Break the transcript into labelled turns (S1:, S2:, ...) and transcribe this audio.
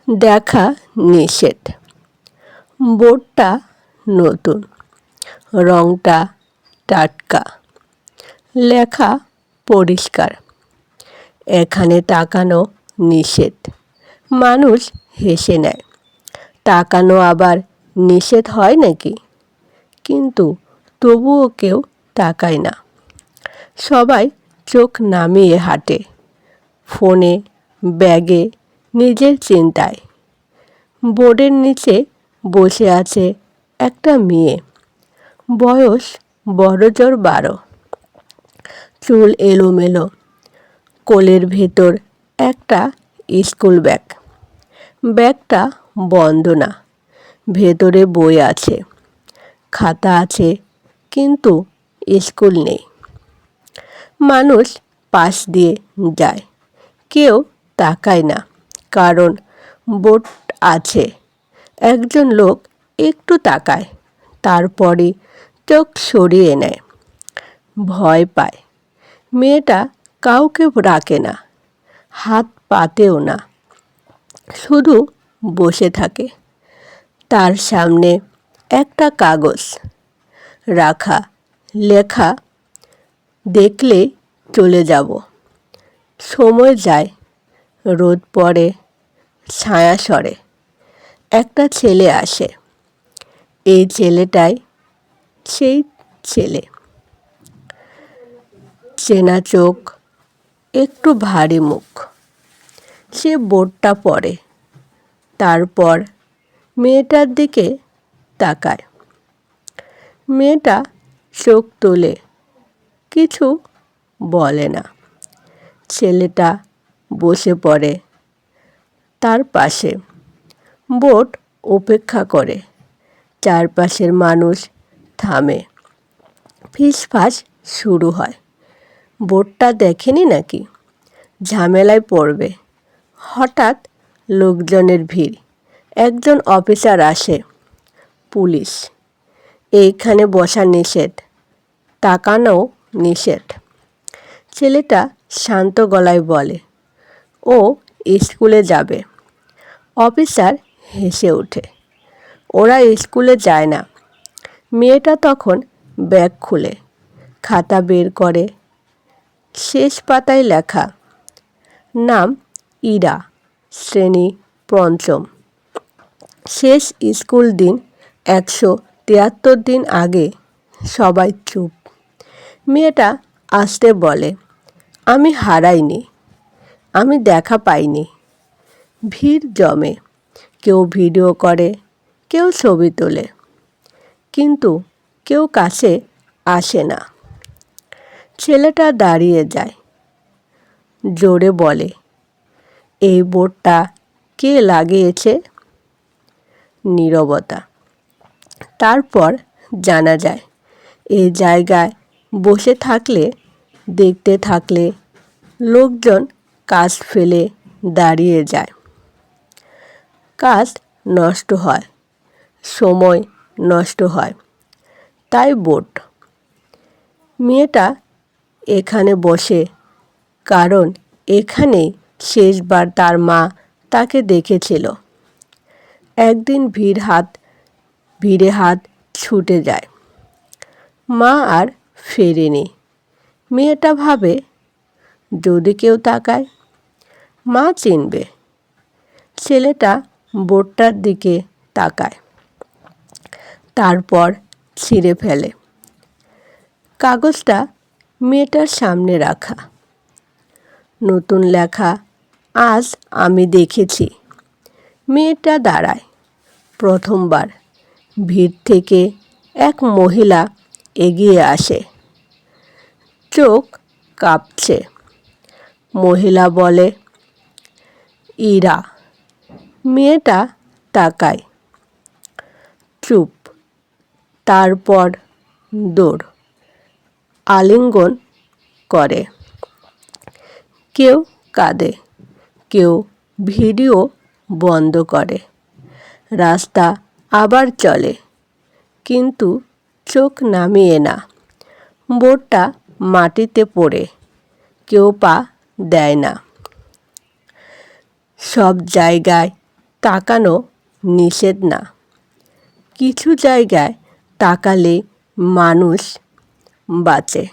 S1: দেখা নিষেধ। বোর্ডটা নতুন, রংটা টাটকা, লেখা পরিষ্কার। এখানে তাকানো নিষেধ। মানুষ হেসে নেয়। তাকানো আবার নিষেধ হয় নাকি? কিন্তু তবুও কেউ তাকায় না। সবাই চোখ নামিয়ে হাঁটে, ফোনে, ব্যাগে, নিজের চিন্তায়। বোর্ডের নিচে বসে আছে একটা মেয়ে, বয়স বড়জোর 12। চুল এলোমেলো, কোলের ভেতর একটা স্কুল ব্যাগ। ব্যাগটা বন্ধ না, ভেতরে বই আছে, খাতা আছে, কিন্তু স্কুল নেই। মানুষ পাশ দিয়ে যায়, কেউ তাকায় না, কারণ বোর্ড আছে। একজন লোক একটু তাকায়, তারপরে চোখ সরিয়ে নেয়। ভয় পায়। মেয়েটা কাউকে ডাকে না, হাত পাতেও না, শুধু বসে থাকে। তার সামনে একটা কাগজ রাখা, লেখা, দেখলে চলে যাব। সময় যায়, রোদ পড়ে, ছায়া সরে। একটা ছেলে আসে। এই ছেলেটাই সেই ছেলে। চেনা চোখ, একটু ভারী মুখ। সে বোর্ডটা পড়ে, তারপর মেয়েটার দিকে তাকায়। মেয়েটা চোখ তোলে, কিছু বলে না। ছেলেটা বসে পড়ে তার পাশে। বোর্ড অপেক্ষা করে। চারপাশের মানুষ থামে। ফিসফাস শুরু হয়। বোর্ডটা দেখেনি নাকি? ঝামেলায় পড়বে। হঠাৎ লোকজনের ভিড়। একজন অফিসার আসে। পুলিশ। এইখানে বসা নিষেধ, তাকানো নিষেধ। ছেলেটা শান্ত গলায় বলে, ও স্কুলে যাবে। অফিসার হেসে ওঠে। ওরা স্কুলে যায় না। মেয়েটা তখন ব্যাগ খুলে খাতা বের করে। শেষ পাতায় লেখা, নাম ইরা, শ্রেণী ৫ম। শেষ স্কুল দিন ১৭৩ দিন আগে। সবাই চুপ। মেয়েটা আস্তে বলে, আমি হারাইনি, আমি দেখা পাইনি। ভিড় জমে, কেউ ভিডিও করে, কেউ ছবি তোলে, কিন্তু কেউ কাছে আসে না। ছেলেটা দাঁড়িয়ে যায়, জোরে বলে, এই বোর্ডটা কে লাগিয়েছে? নীরবতা। তারপর জানা যায়, এই জায়গায় বসে থাকলে, দেখতে থাকলে লোকজন কাজ ফেলে দাঁড়িয়ে যায়। কাজ নষ্ট হয়, সময় নষ্ট হয়, তাই বোর্ড। মেয়েটা এখানে বসে কারণ এখানেই শেষবার তার মা তাকে দেখেছিল। একদিন ভিড়ে হাত ছুটে যায়। মা আর ফেরেনি। মেয়েটা ভাবে, যদি কেউ তাকায়, মা চিনবে। ছেলেটা বোর্ডটার দিকে তাকায়, তারপর ছিঁড়ে ফেলে। কাগজটা মেয়েটার সামনে রাখা। নতুন লেখা, আজ আমি দেখেছি। মেয়েটা দাঁড়ায়। প্রথমবার ভিড় থেকে এক মহিলা এগিয়ে আসে। চোখ কাঁপছে। মহিলা বলে, ইরা। মেয়েটা তাকায়, চুপ। তারপর দৌড়, আলিঙ্গন করে। কেউ কাঁদে, কেউ ভিডিও বন্ধ করে। রাস্তা আবার চলে, কিন্তু চোখ নামিয়ে না। বোর্ডটা মাটিতে পড়ে, কেউ পা দেয় না। সব জায়গায় তাকানো নিষেধ না। কিছু জায়গায় তাকালে মানুষ বাঁচে।